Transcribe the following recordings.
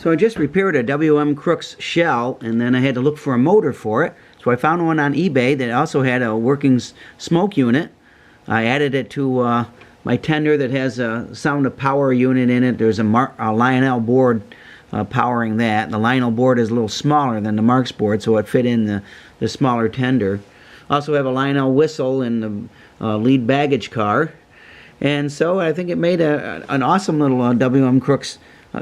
So I just repaired a WM Crooks shell, and then I had to look for a motor for it. So I found one on eBay that also had a working smoke unit. I added it to my tender that has a sound of power unit in it. There's a Lionel board powering that. The Lionel board is a little smaller than the Marx board, so it fit in the smaller tender. Also have a Lionel whistle in the lead baggage car. And so I think it made an awesome little WM Crooks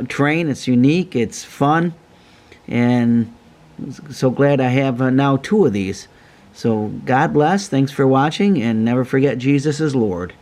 train. It's unique, it's fun, and so glad I have now 2 of these. So God bless, thanks for watching, and never forget Jesus is Lord.